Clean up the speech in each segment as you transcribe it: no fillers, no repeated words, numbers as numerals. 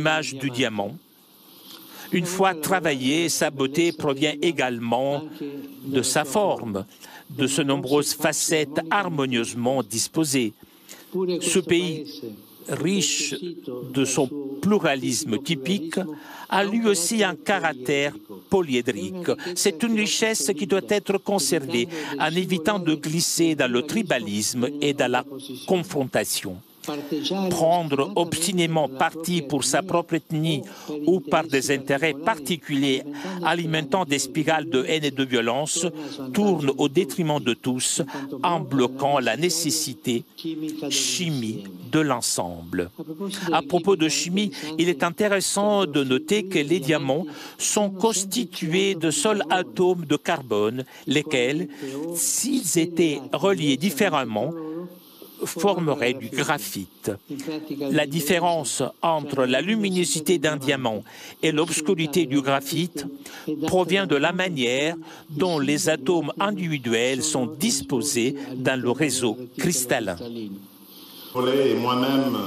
l'image du diamant. Une fois travaillée, sa beauté provient également de sa forme, de ses nombreuses facettes harmonieusement disposées. Ce pays, riche de son pluralisme typique, a lui aussi un caractère polyédrique. C'est une richesse qui doit être conservée en évitant de glisser dans le tribalisme et dans la confrontation. Prendre obstinément parti pour sa propre ethnie ou par des intérêts particuliers alimentant des spirales de haine et de violence tourne au détriment de tous en bloquant la nécessité chimie de l'ensemble. À propos de chimie, il est intéressant de noter que les diamants sont constitués de seuls atomes de carbone, lesquels, s'ils étaient reliés différemment, formerait du graphite. La différence entre la luminosité d'un diamant et l'obscurité du graphite provient de la manière dont les atomes individuels sont disposés dans le réseau cristallin. Et moi-même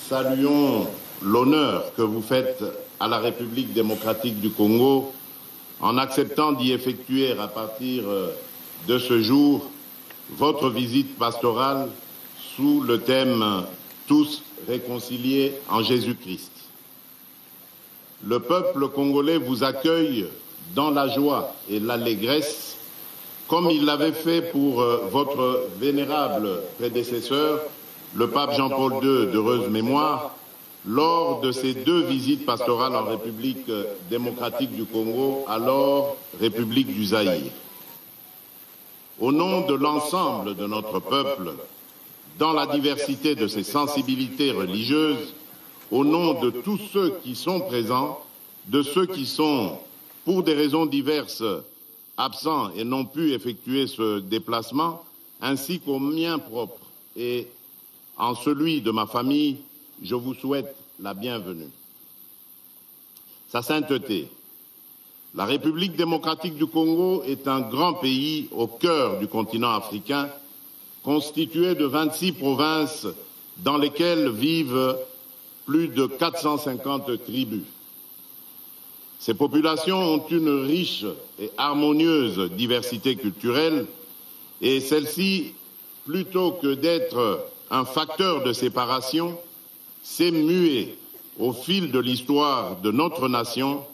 saluons l'honneur que vous faites à la République démocratique du Congo en acceptant d'y effectuer à partir de ce jour votre visite pastorale sous le thème « Tous réconciliés en Jésus-Christ ». Le peuple congolais vous accueille dans la joie et l'allégresse, comme il l'avait fait pour votre vénérable prédécesseur, le pape Jean-Paul II d'heureuse mémoire, lors de ses 2 visites pastorales en République démocratique du Congo, alors République du Zaïre. Au nom de l'ensemble de notre peuple, dans la diversité de ses sensibilités religieuses, au nom de tous ceux qui sont présents, de ceux qui sont, pour des raisons diverses, absents et n'ont pu effectuer ce déplacement, ainsi qu'au mien propre et en celui de ma famille, je vous souhaite la bienvenue. Sa sainteté. La République démocratique du Congo est un grand pays au cœur du continent africain, constitué de 26 provinces dans lesquelles vivent plus de 450 tribus. Ces populations ont une riche et harmonieuse diversité culturelle et celle-ci, plutôt que d'être un facteur de séparation, s'est muée au fil de l'histoire de notre nation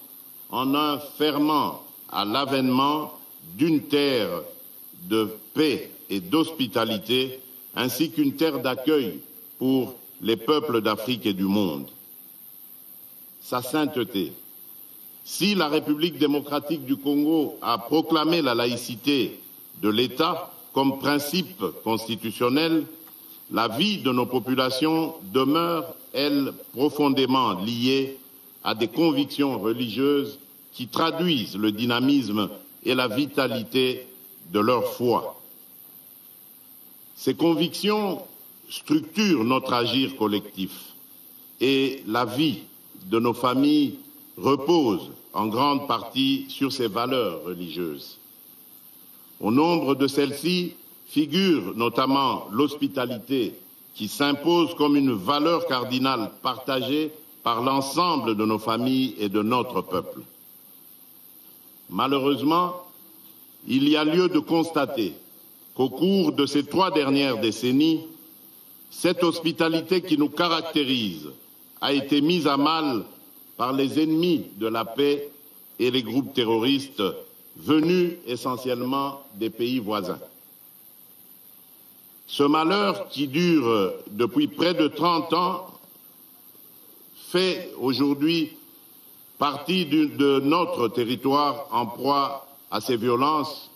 en un ferment à l'avènement d'une terre de paix et d'hospitalité, ainsi qu'une terre d'accueil pour les peuples d'Afrique et du monde. Sa sainteté. Si la République démocratique du Congo a proclamé la laïcité de l'État comme principe constitutionnel, la vie de nos populations demeure, elle, profondément liée à des convictions religieuses qui traduisent le dynamisme et la vitalité de leur foi. Ces convictions structurent notre agir collectif et la vie de nos familles repose en grande partie sur ces valeurs religieuses. Au nombre de celles-ci figure notamment l'hospitalité qui s'impose comme une valeur cardinale partagée par l'ensemble de nos familles et de notre peuple. Malheureusement, il y a lieu de constater qu'au cours de ces 3 dernières décennies, cette hospitalité qui nous caractérise a été mise à mal par les ennemis de la paix et les groupes terroristes venus essentiellement des pays voisins. Ce malheur qui dure depuis près de 30 ans fait aujourd'hui partie de notre territoire en proie à ces violences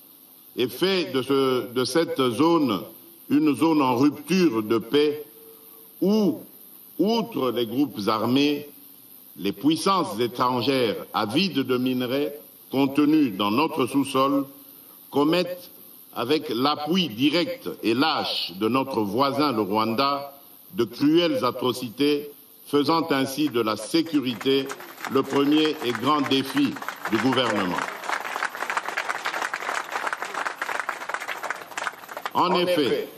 et fait de cette zone une zone en rupture de paix où, outre les groupes armés, les puissances étrangères avides de minerais contenus dans notre sous-sol commettent, avec l'appui direct et lâche de notre voisin le Rwanda, de cruelles atrocités, faisant ainsi de la sécurité le premier et grand défi du gouvernement. En effet,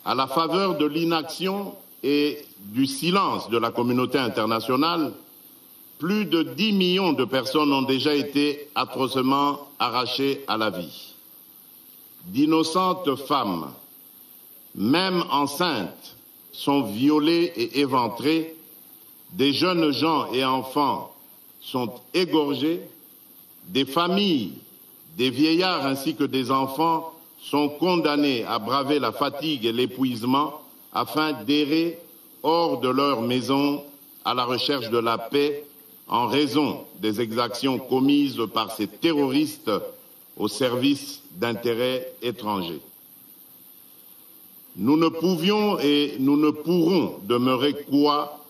à la faveur de l'inaction et du silence de la communauté internationale, plus de 10 millions de personnes ont déjà été atrocement arrachées à la vie. D'innocentes femmes, même enceintes, sont violées et éventrées. Des jeunes gens et enfants sont égorgés. Des familles, des vieillards ainsi que des enfants sont condamnés à braver la fatigue et l'épuisement afin d'errer hors de leur maison à la recherche de la paix en raison des exactions commises par ces terroristes au service d'intérêts étrangers. Nous ne pouvions et nous ne pourrons demeurer cois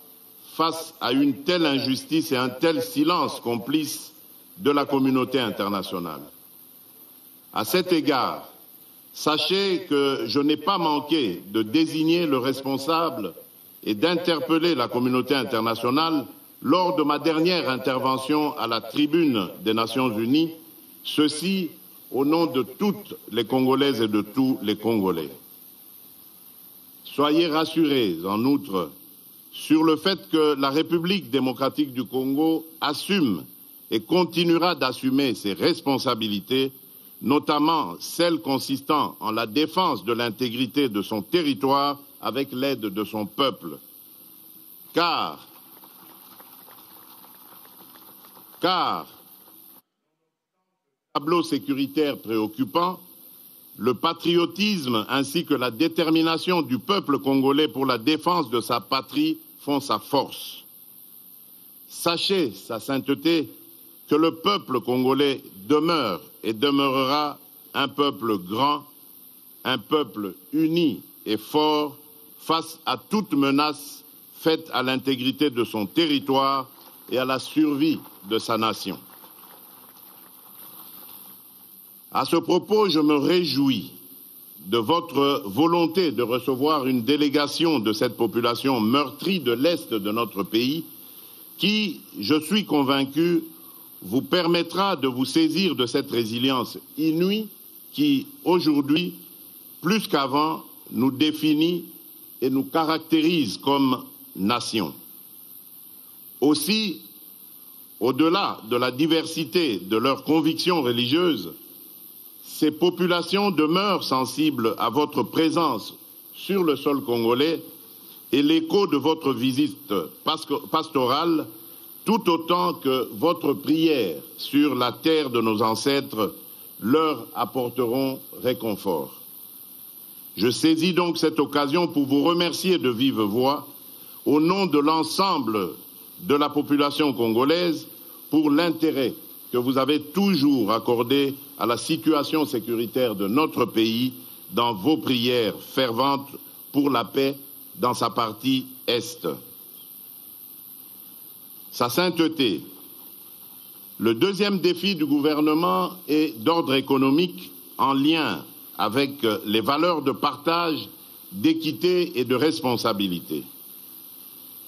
face à une telle injustice et un tel silence complice de la communauté internationale. À cet égard, sachez que je n'ai pas manqué de désigner le responsable et d'interpeller la communauté internationale lors de ma dernière intervention à la tribune des Nations Unies, ceci au nom de toutes les Congolaises et de tous les Congolais. Soyez rassurés, en outre, sur le fait que la République démocratique du Congo assume et continuera d'assumer ses responsabilités, notamment celles consistant en la défense de l'intégrité de son territoire avec l'aide de son peuple. Car tableau sécuritaire préoccupant, le patriotisme ainsi que la détermination du peuple congolais pour la défense de sa patrie font sa force. Sachez, sa sainteté, que le peuple congolais demeure et demeurera un peuple grand, un peuple uni et fort face à toute menace faite à l'intégrité de son territoire et à la survie de sa nation. À ce propos, je me réjouis de votre volonté de recevoir une délégation de cette population meurtrie de l'Est de notre pays qui, je suis convaincu, vous permettra de vous saisir de cette résilience inouïe qui, aujourd'hui, plus qu'avant, nous définit et nous caractérise comme nation. Aussi, au-delà de la diversité de leurs convictions religieuses, ces populations demeurent sensibles à votre présence sur le sol congolais et l'écho de votre visite pastorale, tout autant que votre prière sur la terre de nos ancêtres leur apporteront réconfort. Je saisis donc cette occasion pour vous remercier de vive voix, au nom de l'ensemble de la population congolaise, pour l'intérêt que vous avez toujours accordé à la situation sécuritaire de notre pays dans vos prières ferventes pour la paix dans sa partie Est. Sa sainteté. Le deuxième défi du gouvernement est d'ordre économique en lien avec les valeurs de partage, d'équité et de responsabilité.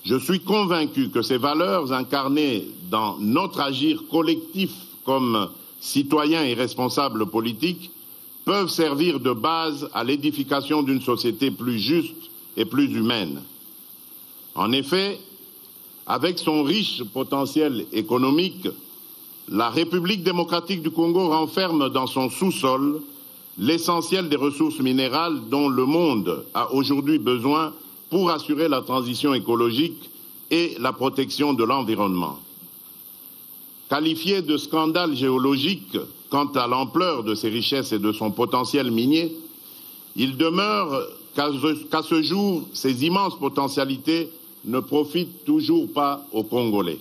Je suis convaincu que ces valeurs incarnées dans notre agir collectif comme citoyens et responsables politiques peuvent servir de base à l'édification d'une société plus juste et plus humaine. En effet, avec son riche potentiel économique, la République démocratique du Congo renferme dans son sous-sol l'essentiel des ressources minérales dont le monde a aujourd'hui besoin pour assurer la transition écologique et la protection de l'environnement. Qualifié de scandale géologique quant à l'ampleur de ses richesses et de son potentiel minier, il demeure qu'à ce jour, ces immenses potentialités ne profitent toujours pas aux Congolais.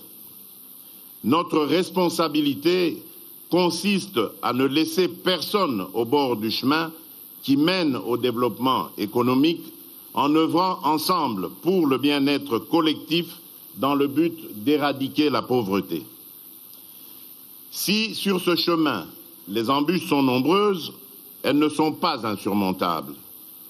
Notre responsabilité consiste à ne laisser personne au bord du chemin qui mène au développement économique en œuvrant ensemble pour le bien-être collectif dans le but d'éradiquer la pauvreté. Si sur ce chemin, les embûches sont nombreuses, elles ne sont pas insurmontables.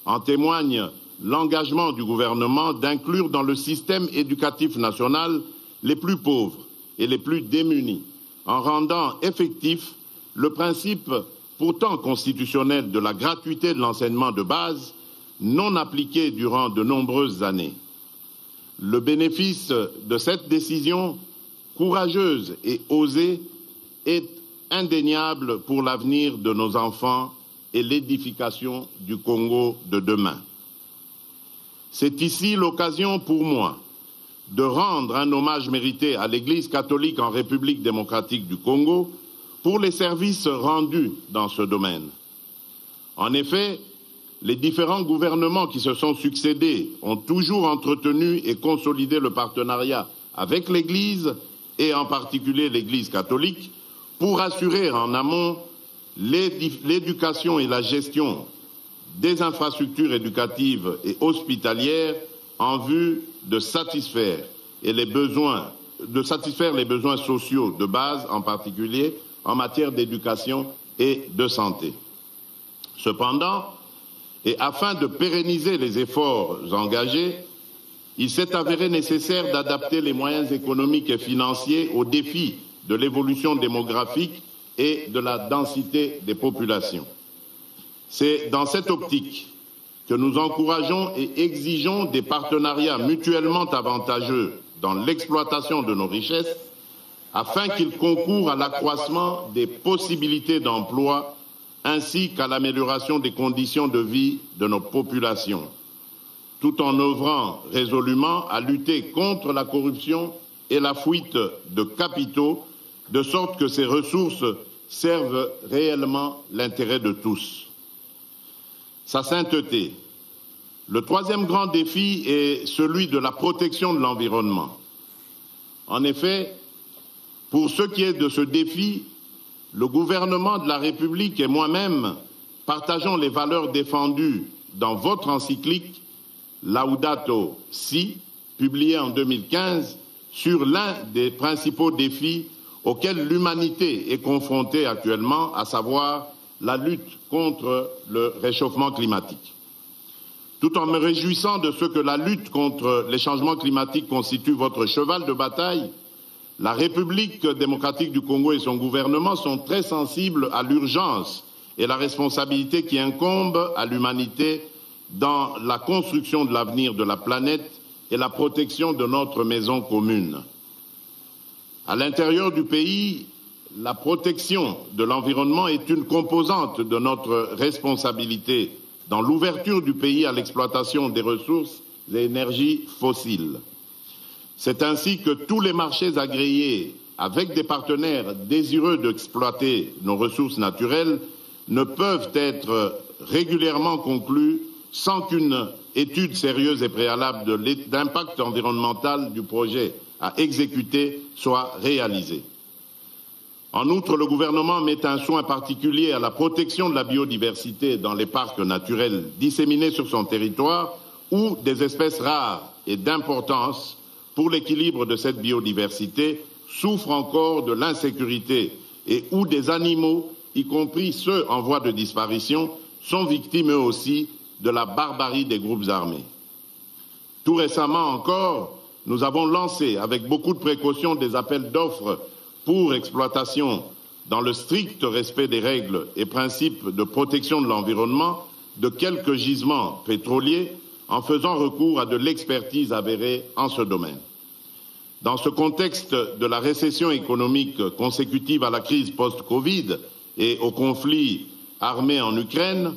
En témoigne l'engagement du gouvernement d'inclure dans le système éducatif national les plus pauvres et les plus démunis, en rendant effectif le principe pourtant constitutionnel de la gratuité de l'enseignement de base, non appliqué durant de nombreuses années. Le bénéfice de cette décision courageuse et osée est indéniable pour l'avenir de nos enfants et l'édification du Congo de demain. C'est ici l'occasion pour moi de rendre un hommage mérité à l'Église catholique en République démocratique du Congo pour les services rendus dans ce domaine. En effet, les différents gouvernements qui se sont succédés ont toujours entretenu et consolidé le partenariat avec l'Église, et en particulier l'Église catholique, pour assurer en amont l'éducation et la gestion des infrastructures éducatives et hospitalières en vue de satisfaire les besoins sociaux de base, en particulier en matière d'éducation et de santé. Cependant, et afin de pérenniser les efforts engagés, il s'est avéré nécessaire d'adapter les moyens économiques et financiers aux défis de l'évolution démographique et de la densité des populations. C'est dans cette optique que nous encourageons et exigeons des partenariats mutuellement avantageux dans l'exploitation de nos richesses, afin qu'ils concourent à l'accroissement des possibilités d'emploi ainsi qu'à l'amélioration des conditions de vie de nos populations, tout en œuvrant résolument à lutter contre la corruption et la fuite de capitaux, de sorte que ces ressources servent réellement l'intérêt de tous. Sa sainteté. Le troisième grand défi est celui de la protection de l'environnement. En effet, pour ce qui est de ce défi, le gouvernement de la République et moi-même partageons les valeurs défendues dans votre encyclique Laudato Si, publiée en 2015, sur l'un des principaux défis auxquels l'humanité est confrontée actuellement, à savoir la lutte contre le réchauffement climatique. Tout en me réjouissant de ce que la lutte contre les changements climatiques constitue votre cheval de bataille, la République démocratique du Congo et son gouvernement sont très sensibles à l'urgence et la responsabilité qui incombe à l'humanité dans la construction de l'avenir de la planète et la protection de notre maison commune. À l'intérieur du pays, la protection de l'environnement est une composante de notre responsabilité dans l'ouverture du pays à l'exploitation des ressources et énergies fossiles. C'est ainsi que tous les marchés agréés avec des partenaires désireux d'exploiter nos ressources naturelles ne peuvent être régulièrement conclus sans qu'une étude sérieuse et préalable d'impact environnemental du projet à exécuter soit réalisée. En outre, le gouvernement met un soin particulier à la protection de la biodiversité dans les parcs naturels disséminés sur son territoire où des espèces rares et d'importance pour l'équilibre de cette biodiversité souffrent encore de l'insécurité et où des animaux, y compris ceux en voie de disparition, sont victimes eux aussi de la barbarie des groupes armés. Tout récemment encore, nous avons lancé avec beaucoup de précautions des appels d'offres pour exploitation dans le strict respect des règles et principes de protection de l'environnement de quelques gisements pétroliers en faisant recours à de l'expertise avérée en ce domaine. Dans ce contexte de la récession économique consécutive à la crise post-Covid et au conflit armé en Ukraine,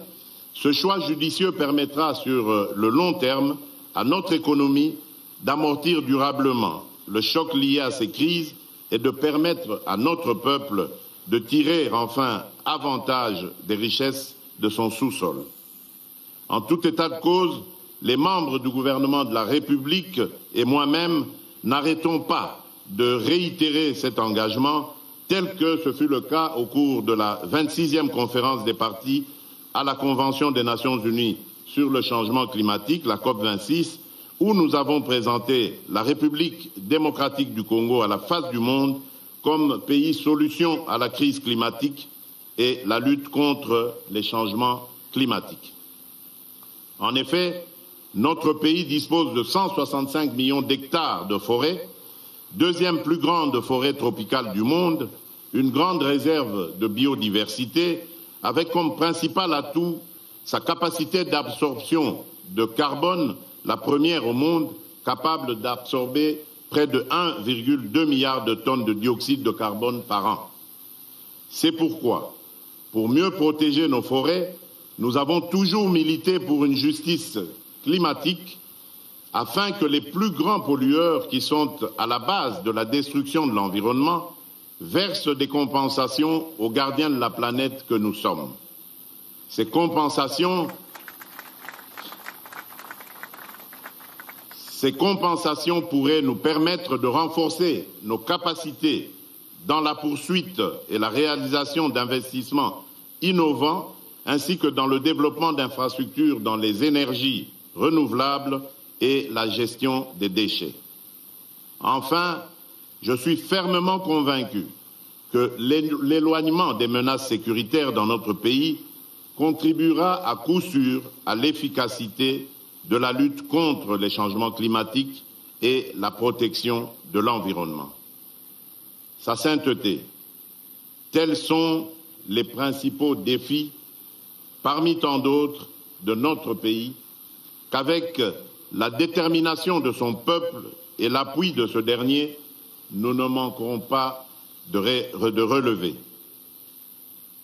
ce choix judicieux permettra sur le long terme à notre économie d'amortir durablement le choc lié à ces crises et de permettre à notre peuple de tirer enfin avantage des richesses de son sous-sol. En tout état de cause, les membres du gouvernement de la République et moi-même n'arrêtons pas de réitérer cet engagement tel que ce fut le cas au cours de la 26e conférence des partis à la Convention des Nations Unies sur le changement climatique, la COP26, où nous avons présenté la République démocratique du Congo à la face du monde comme pays solution à la crise climatique et la lutte contre les changements climatiques. En effet, notre pays dispose de 165 millions d'hectares de forêt, deuxième plus grande forêt tropicale du monde, une grande réserve de biodiversité, avec comme principal atout sa capacité d'absorption de carbone, la première au monde, capable d'absorber près de 1,2 milliard de tonnes de dioxyde de carbone par an. C'est pourquoi, pour mieux protéger nos forêts, nous avons toujours milité pour une justice climatique afin que les plus grands pollueurs qui sont à la base de la destruction de l'environnement versent des compensations aux gardiens de la planète que nous sommes. Ces compensations pourraient nous permettre de renforcer nos capacités dans la poursuite et la réalisation d'investissements innovants, ainsi que dans le développement d'infrastructures dans les énergies renouvelables et la gestion des déchets. Enfin, je suis fermement convaincu que l'éloignement des menaces sécuritaires dans notre pays contribuera à coup sûr à l'efficacité de la lutte contre les changements climatiques et la protection de l'environnement. Sa sainteté, tels sont les principaux défis, parmi tant d'autres, de notre pays, qu'avec la détermination de son peuple et l'appui de ce dernier, nous ne manquerons pas de relever.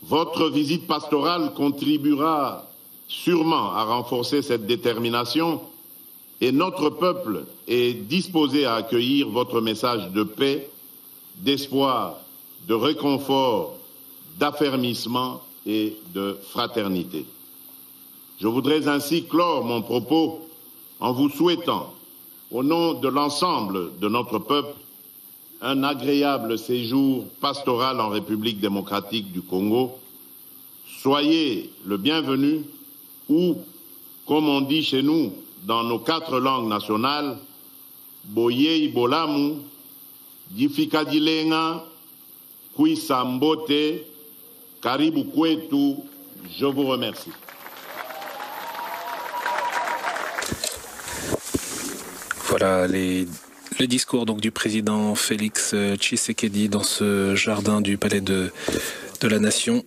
Votre visite pastorale contribuera sûrement à renforcer cette détermination et notre peuple est disposé à accueillir votre message de paix, d'espoir, de réconfort, d'affermissement et de fraternité. Je voudrais ainsi clore mon propos en vous souhaitant, au nom de l'ensemble de notre peuple, un agréable séjour pastoral en République démocratique du Congo. Soyez le bienvenu ou, comme on dit chez nous dans nos 4 langues nationales, Boye Bolamu, Difikadilenga, Kuisambote, Karibu Kwetu, je vous remercie. Voilà le discours donc du président Félix Tshisekedi dans ce jardin du Palais de la Nation.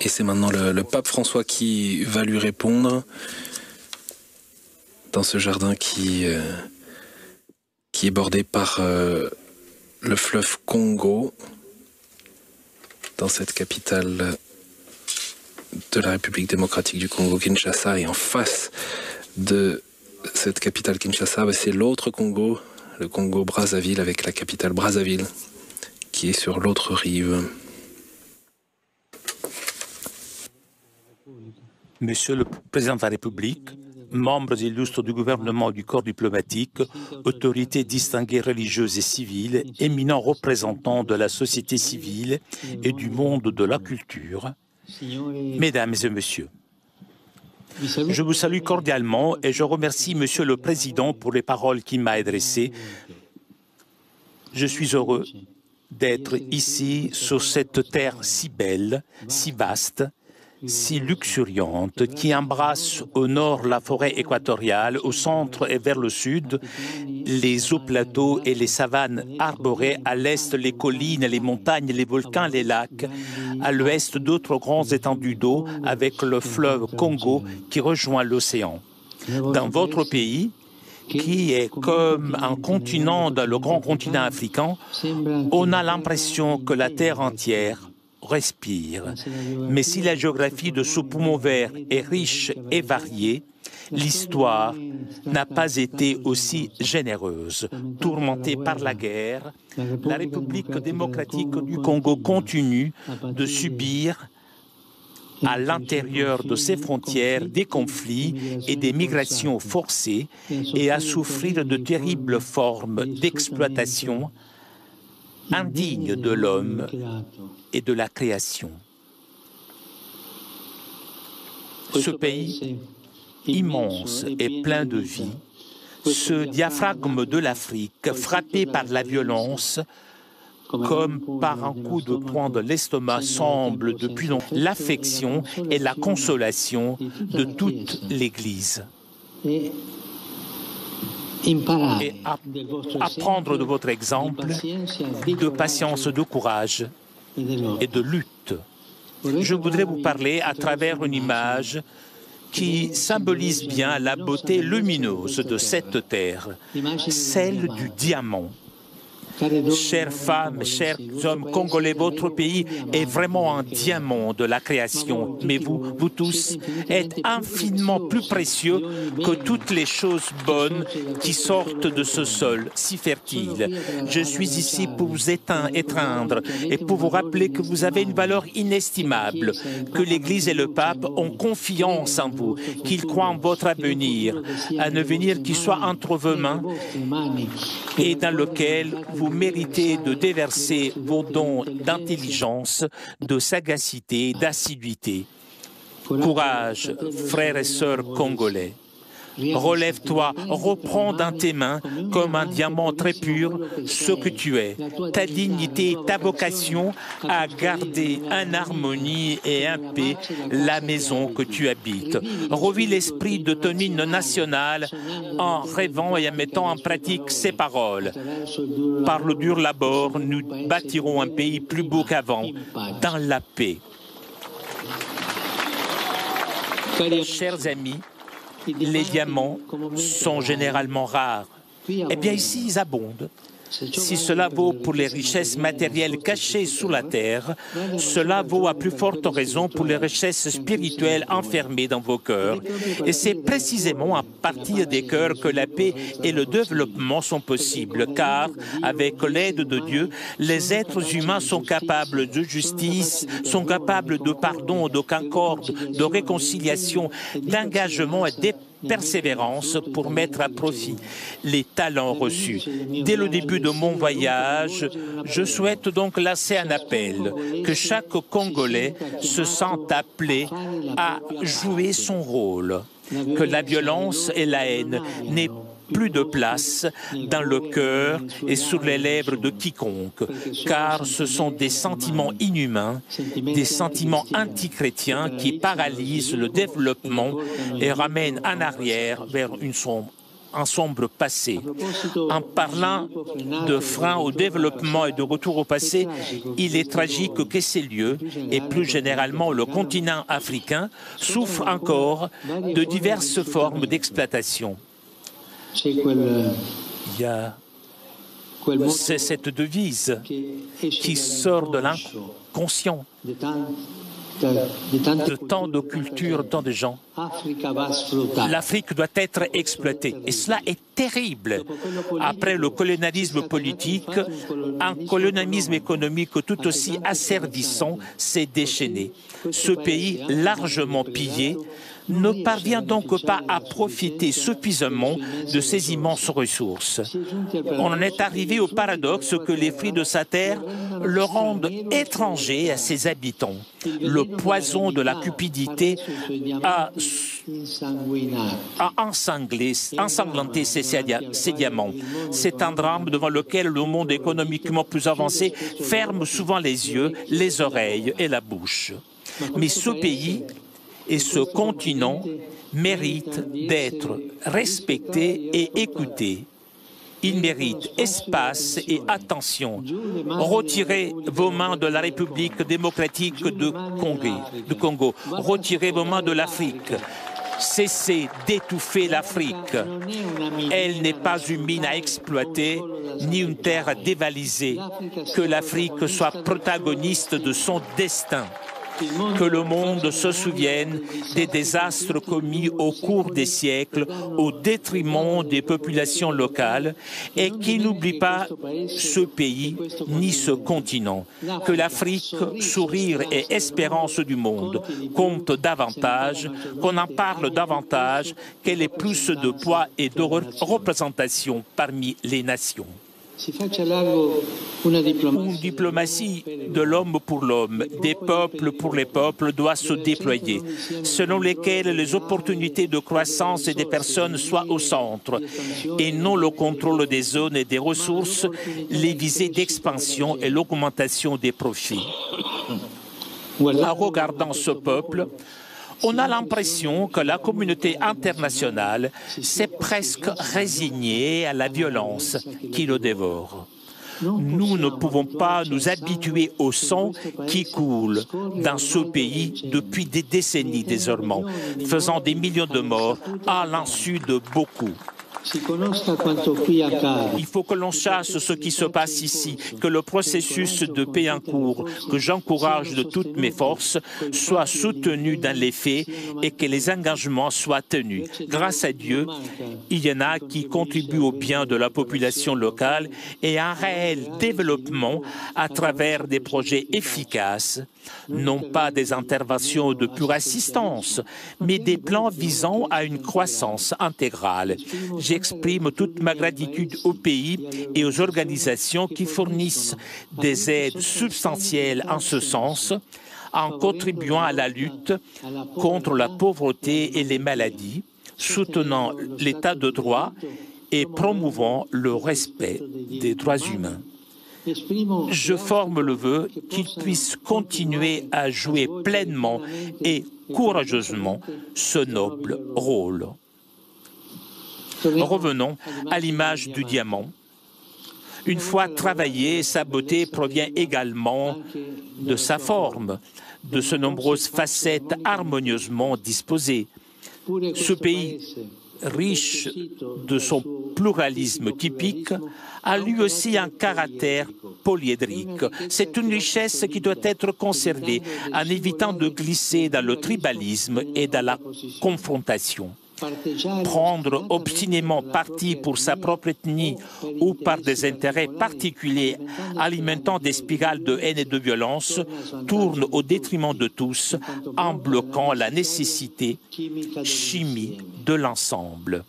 Et c'est maintenant le pape François qui va lui répondre dans ce jardin qui est bordé par le fleuve Congo, dans cette capitale de la République démocratique du Congo, Kinshasa, et en face de cette capitale Kinshasa, c'est l'autre Congo, le Congo Brazzaville, avec la capitale Brazzaville, qui est sur l'autre rive. Monsieur le Président de la République, membres illustres du gouvernement et du corps diplomatique, autorités distinguées religieuses et civiles, éminents représentants de la société civile et du monde de la culture, Mesdames et Messieurs, je vous salue cordialement et je remercie Monsieur le Président pour les paroles qu'il m'a adressées. Je suis heureux d'être ici sur cette terre si belle, si vaste, si luxuriante, qui embrasse au nord la forêt équatoriale, au centre et vers le sud les hauts plateaux et les savanes arborées, à l'est les collines, les montagnes, les volcans, les lacs, à l'ouest d'autres grands étendues d'eau avec le fleuve Congo qui rejoint l'océan. Dans votre pays, qui est comme un continent, dans le grand continent africain, on a l'impression que la terre entière respire. Mais si la géographie de ce poumon vert est riche et variée, l'histoire n'a pas été aussi généreuse. Tourmentée par la guerre, la République démocratique du Congo continue de subir à l'intérieur de ses frontières des conflits et des migrations forcées et à souffrir de terribles formes d'exploitation indigne de l'homme et de la création. Ce pays immense et plein de vie, ce diaphragme de l'Afrique frappé par la violence, comme par un coup de poing de l'estomac, semble depuis longtemps l'affection et la consolation de toute l'Église. Et apprendre de votre exemple de patience, de courage et de lutte. Je voudrais vous parler à travers une image qui symbolise bien la beauté lumineuse de cette terre, celle du diamant. Chères femmes, chers hommes congolais, votre pays est vraiment un diamant de la création. Mais vous tous, êtes infiniment plus précieux que toutes les choses bonnes qui sortent de ce sol si fertile. Je suis ici pour vous étreindre et pour vous rappeler que vous avez une valeur inestimable, que l'Église et le pape ont confiance en vous, qu'ils croient en votre avenir, un avenir qui soit entre vos mains et dans lequel vous méritez de déverser vos dons d'intelligence, de sagacité, d'assiduité. Courage, frères et sœurs congolais. Relève-toi, reprends dans tes mains, comme un diamant très pur, ce que tu es, ta dignité, ta vocation à garder en harmonie et en paix la maison que tu habites. Revis l'esprit de ton hymne national en rêvant et en mettant en pratique ces paroles. Par le dur labeur, nous bâtirons un pays plus beau qu'avant, dans la paix. Chers amis, les diamants sont généralement rares. Eh bien, ici, ils abondent. Si cela vaut pour les richesses matérielles cachées sous la terre, cela vaut à plus forte raison pour les richesses spirituelles enfermées dans vos cœurs. Et c'est précisément à partir des cœurs que la paix et le développement sont possibles, car, avec l'aide de Dieu, les êtres humains sont capables de justice, sont capables de pardon, de concorde, de réconciliation, d'engagement et de persévérance pour mettre à profit les talents reçus. Dès le début de mon voyage, je souhaite donc lancer un appel, que chaque Congolais se sente appelé à jouer son rôle, que la violence et la haine n'aient plus de place dans le cœur et sur les lèvres de quiconque, car ce sont des sentiments inhumains, des sentiments antichrétiens qui paralysent le développement et ramènent en arrière vers un sombre passé. En parlant de frein au développement et de retour au passé, il est tragique que ces lieux, et plus généralement le continent africain, souffrent encore de diverses formes d'exploitation. C'est cette devise qui sort de l'inconscient de tant de cultures, tant de gens. L'Afrique doit être exploitée. Et cela est terrible. Après le colonialisme politique, un colonialisme économique tout aussi asservissant s'est déchaîné. Ce pays, largement pillé, ne parvient donc pas à profiter suffisamment de ces immenses ressources. On en est arrivé au paradoxe que les fruits de sa terre le rendent étranger à ses habitants. Le poison de la cupidité a ensanglanté ces diamants. C'est un drame devant lequel le monde économiquement plus avancé ferme souvent les yeux, les oreilles et la bouche. Mais ce pays et ce continent méritent d'être respectés et écoutés. Ils méritent espace et attention. Retirez vos mains de la République démocratique de Congo. Retirez vos mains de l'Afrique. Cessez d'étouffer l'Afrique. Elle n'est pas une mine à exploiter, ni une terre à dévaliser. Que l'Afrique soit protagoniste de son destin. Que le monde se souvienne des désastres commis au cours des siècles au détriment des populations locales et qu'il n'oublie pas ce pays ni ce continent. Que l'Afrique, sourire et espérance du monde, compte davantage, qu'on en parle davantage, qu'elle ait plus de poids et de représentation parmi les nations. Une diplomatie de l'homme pour l'homme, des peuples pour les peuples doit se déployer, selon lesquelles les opportunités de croissance des personnes soient au centre, et non le contrôle des zones et des ressources, les visées d'expansion et l'augmentation des profits. En regardant ce peuple, on a l'impression que la communauté internationale s'est presque résignée à la violence qui le dévore. Nous ne pouvons pas nous habituer au sang qui coule dans ce pays depuis des décennies désormais, faisant des millions de morts à l'insu de beaucoup. Il faut que l'on sache ce qui se passe ici, que le processus de paix en cours, que j'encourage de toutes mes forces, soit soutenu dans les faits et que les engagements soient tenus. Grâce à Dieu, il y en a qui contribuent au bien de la population locale et à un réel développement à travers des projets efficaces, non pas des interventions de pure assistance, mais des plans visant à une croissance intégrale. J'exprime toute ma gratitude au pays et aux organisations qui fournissent des aides substantielles en ce sens, en contribuant à la lutte contre la pauvreté et les maladies, soutenant l'état de droit et promouvant le respect des droits humains. Je forme le vœu qu'ils puissent continuer à jouer pleinement et courageusement ce noble rôle. Revenons à l'image du diamant. Une fois travaillée, sa beauté provient également de sa forme, de ses nombreuses facettes harmonieusement disposées. Ce pays, riche de son pluralisme typique, a lui aussi un caractère polyédrique. C'est une richesse qui doit être conservée en évitant de glisser dans le tribalisme et dans la confrontation. Prendre obstinément parti pour sa propre ethnie ou par des intérêts particuliers alimentant des spirales de haine et de violence tourne au détriment de tous en bloquant la nécessité chimie de l'ensemble.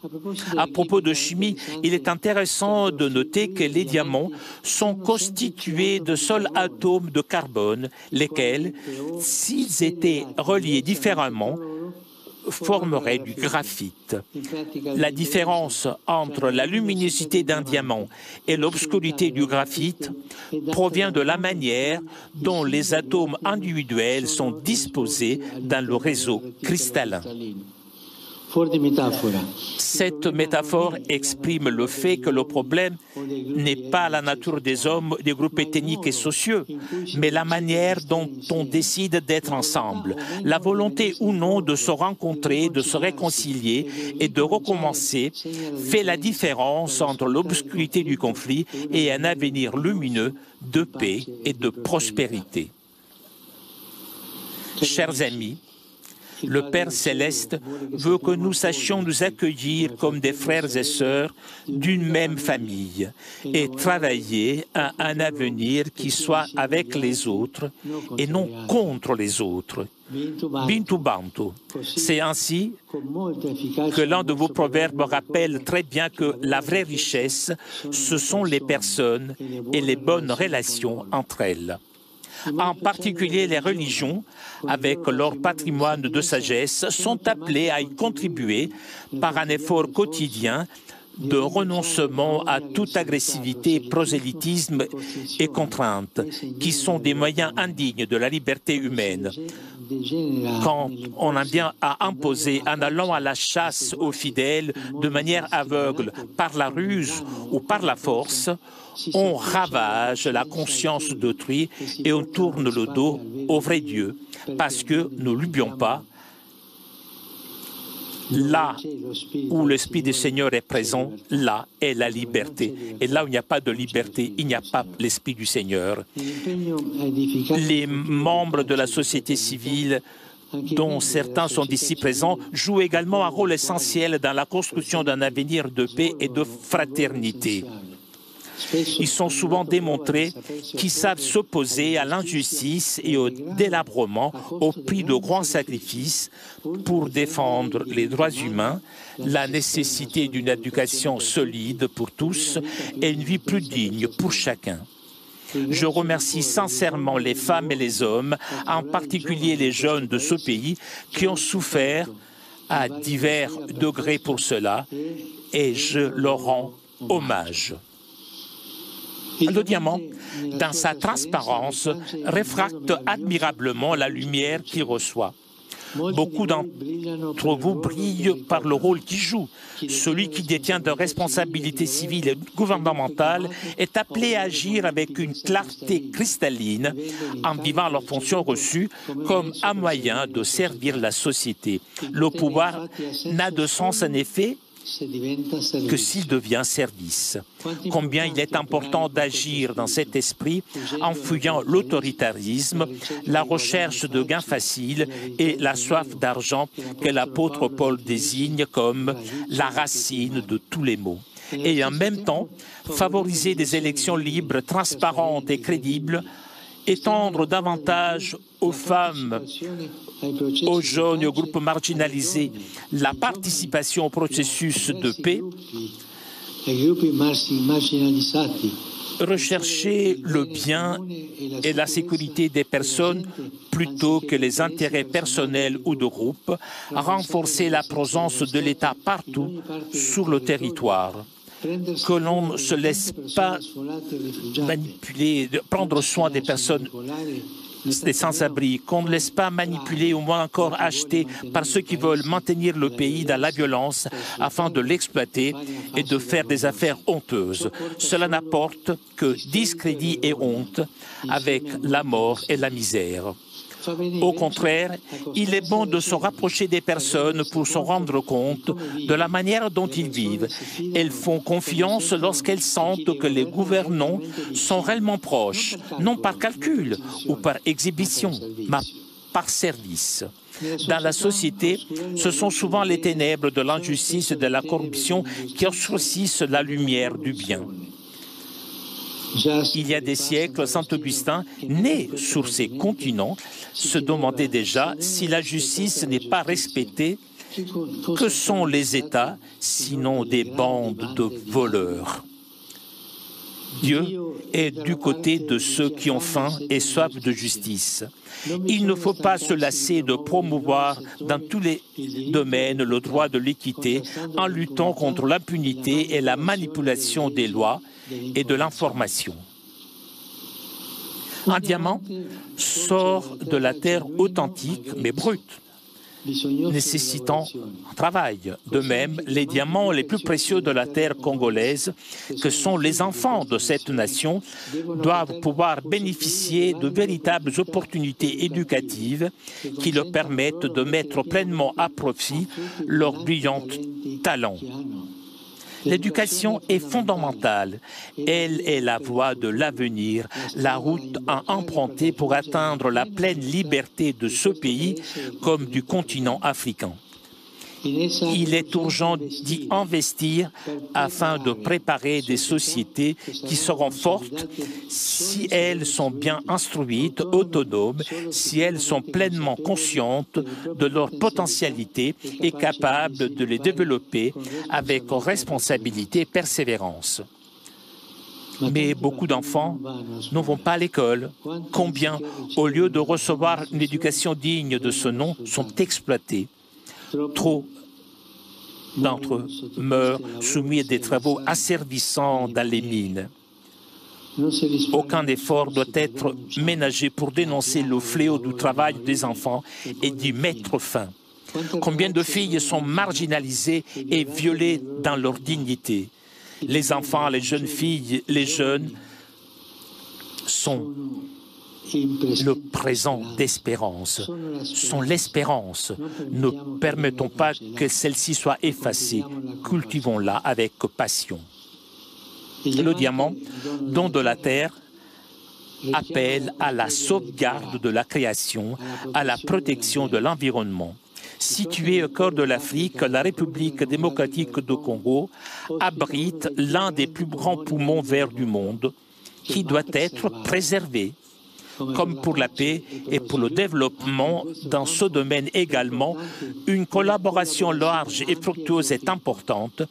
À propos de chimie, il est intéressant de noter que les diamants sont constitués de seuls atomes de carbone, lesquels, s'ils étaient reliés différemment, formerait du graphite. La différence entre la luminosité d'un diamant et l'obscurité du graphite provient de la manière dont les atomes individuels sont disposés dans le réseau cristallin. Cette métaphore exprime le fait que le problème n'est pas la nature des hommes, des groupes ethniques et sociaux, mais la manière dont on décide d'être ensemble. La volonté ou non de se rencontrer, de se réconcilier et de recommencer fait la différence entre l'obscurité du conflit et un avenir lumineux de paix et de prospérité. Chers amis, le Père Céleste veut que nous sachions nous accueillir comme des frères et sœurs d'une même famille et travailler à un avenir qui soit avec les autres et non contre les autres. Bintu Bantu. C'est ainsi que l'un de vos proverbes rappelle très bien que la vraie richesse, ce sont les personnes et les bonnes relations entre elles. En particulier, les religions, avec leur patrimoine de sagesse, sont appelées à y contribuer par un effort quotidien de renoncement à toute agressivité, prosélytisme et contrainte, qui sont des moyens indignes de la liberté humaine. Quand on en vient à imposer en allant à la chasse aux fidèles de manière aveugle, par la ruse ou par la force, on ravage la conscience d'autrui et on tourne le dos au vrai Dieu, parce que, ne l'oublions pas, là où l'Esprit du Seigneur est présent, là est la liberté. Et là où il n'y a pas de liberté, il n'y a pas l'Esprit du Seigneur. Les membres de la société civile, dont certains sont ici présents, jouent également un rôle essentiel dans la construction d'un avenir de paix et de fraternité. Ils sont souvent démontrés qu'ils savent s'opposer à l'injustice et au délabrement au prix de grands sacrifices pour défendre les droits humains, la nécessité d'une éducation solide pour tous et une vie plus digne pour chacun. Je remercie sincèrement les femmes et les hommes, en particulier les jeunes de ce pays, qui ont souffert à divers degrés pour cela, et je leur rends hommage. Le diamant, dans sa transparence, réfracte admirablement la lumière qu'il reçoit. Beaucoup d'entre vous brillent par le rôle qu'ils jouent. Celui qui détient de responsabilités civiles et gouvernementales est appelé à agir avec une clarté cristalline en vivant leurs fonctions reçues comme un moyen de servir la société. Le pouvoir n'a de sens en effet que s'il devient service. Combien il est important d'agir dans cet esprit en fuyant l'autoritarisme, la recherche de gains faciles et la soif d'argent que l'apôtre Paul désigne comme la racine de tous les maux. Et en même temps, favoriser des élections libres, transparentes et crédibles, étendre davantage aux femmes, aux jeunes et aux groupes marginalisés la participation au processus de paix, rechercher le bien et la sécurité des personnes plutôt que les intérêts personnels ou de groupe, renforcer la présence de l'État partout sur le territoire. Que l'on ne se laisse pas manipuler, prendre soin des personnes, des sans-abri, qu'on ne laisse pas manipuler ou moins encore acheter par ceux qui veulent maintenir le pays dans la violence afin de l'exploiter et de faire des affaires honteuses. Cela n'apporte que discrédit et honte avec la mort et la misère. Au contraire, il est bon de se rapprocher des personnes pour se rendre compte de la manière dont ils vivent. Elles font confiance lorsqu'elles sentent que les gouvernants sont réellement proches, non par calcul ou par exhibition, mais par service. Dans la société, ce sont souvent les ténèbres de l'injustice et de la corruption qui obscurcissent la lumière du bien. Il y a des siècles, Saint Augustin, né sur ces continents, se demandait déjà si la justice n'est pas respectée, que sont les États, sinon des bandes de voleurs? Dieu est du côté de ceux qui ont faim et soif de justice. Il ne faut pas se lasser de promouvoir dans tous les domaines le droit de l'équité en luttant contre l'impunité et la manipulation des lois et de l'information. Un diamant sort de la terre authentique mais brute, nécessitant un travail. De même, les diamants les plus précieux de la terre congolaise, que sont les enfants de cette nation, doivent pouvoir bénéficier de véritables opportunités éducatives qui leur permettent de mettre pleinement à profit leurs brillants talents. L'éducation est fondamentale. Elle est la voie de l'avenir, la route à emprunter pour atteindre la pleine liberté de ce pays comme du continent africain. Il est urgent d'y investir afin de préparer des sociétés qui seront fortes si elles sont bien instruites, autonomes, si elles sont pleinement conscientes de leurs potentialités et capables de les développer avec responsabilité et persévérance. Mais beaucoup d'enfants ne vont pas à l'école. Combien, au lieu de recevoir une éducation digne de ce nom, sont exploités? Trop d'entre eux meurent soumis à des travaux asservissants dans les mines. Aucun effort doit être ménagé pour dénoncer le fléau du travail des enfants et d'y mettre fin. Combien de filles sont marginalisées et violées dans leur dignité? Les enfants, les jeunes filles, les jeunes sont le présent d'espérance, sont l'espérance. Ne permettons pas que celle-ci soit effacée. Cultivons-la avec passion. Le diamant, don de la terre, appelle à la sauvegarde de la création, à la protection de l'environnement. Située au cœur de l'Afrique, la République démocratique du Congo abrite l'un des plus grands poumons verts du monde qui doit être préservé. Comme pour la paix et pour le développement dans ce domaine également, une collaboration large et fructueuse est importante,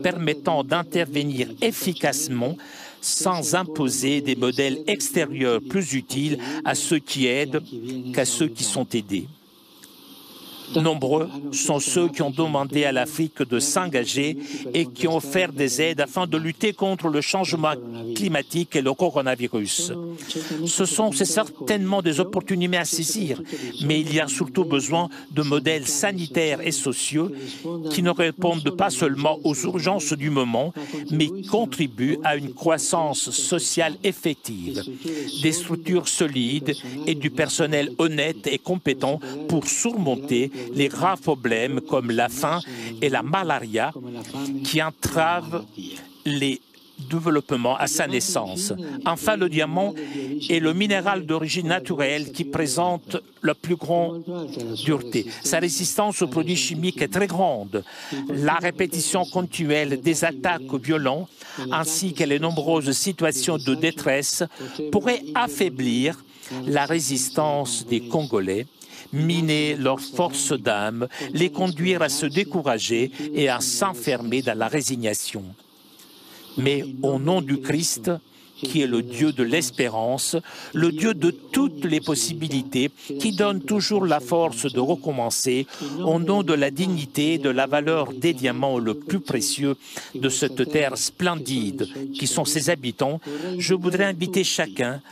permettant d'intervenir efficacement sans imposer des modèles extérieurs plus utiles à ceux qui aident qu'à ceux qui sont aidés. Nombreux sont ceux qui ont demandé à l'Afrique de s'engager et qui ont offert des aides afin de lutter contre le changement climatique et le coronavirus. C'est certainement des opportunités à saisir, mais il y a surtout besoin de modèles sanitaires et sociaux qui ne répondent pas seulement aux urgences du moment, mais contribuent à une croissance sociale effective, des structures solides et du personnel honnête et compétent pour surmonter les graves problèmes comme la faim et la malaria qui entravent les développement à sa naissance. Enfin, le diamant est le minéral d'origine naturelle qui présente la plus grande dureté. Sa résistance aux produits chimiques est très grande. La répétition continuelle des attaques violentes ainsi que les nombreuses situations de détresse pourraient affaiblir la résistance des Congolais, miner leur force d'âme, les conduire à se décourager et à s'enfermer dans la résignation. Mais au nom du Christ, qui est le Dieu de l'espérance, le Dieu de toutes les possibilités, qui donne toujours la force de recommencer, au nom de la dignité et de la valeur des diamants le plus précieux de cette terre splendide, qui sont ses habitants, je voudrais inviter chacun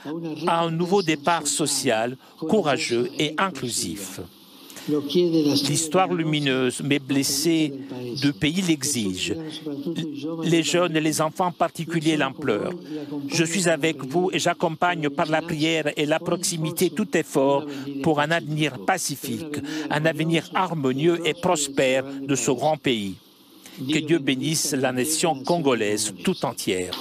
à un nouveau départ social, courageux et inclusif. L'histoire lumineuse, mais blessée de pays l'exige. Les jeunes et les enfants en particulier l'implorent. Je suis avec vous et j'accompagne par la prière et la proximité tout effort pour un avenir pacifique, un avenir harmonieux et prospère de ce grand pays. Que Dieu bénisse la nation congolaise tout entière.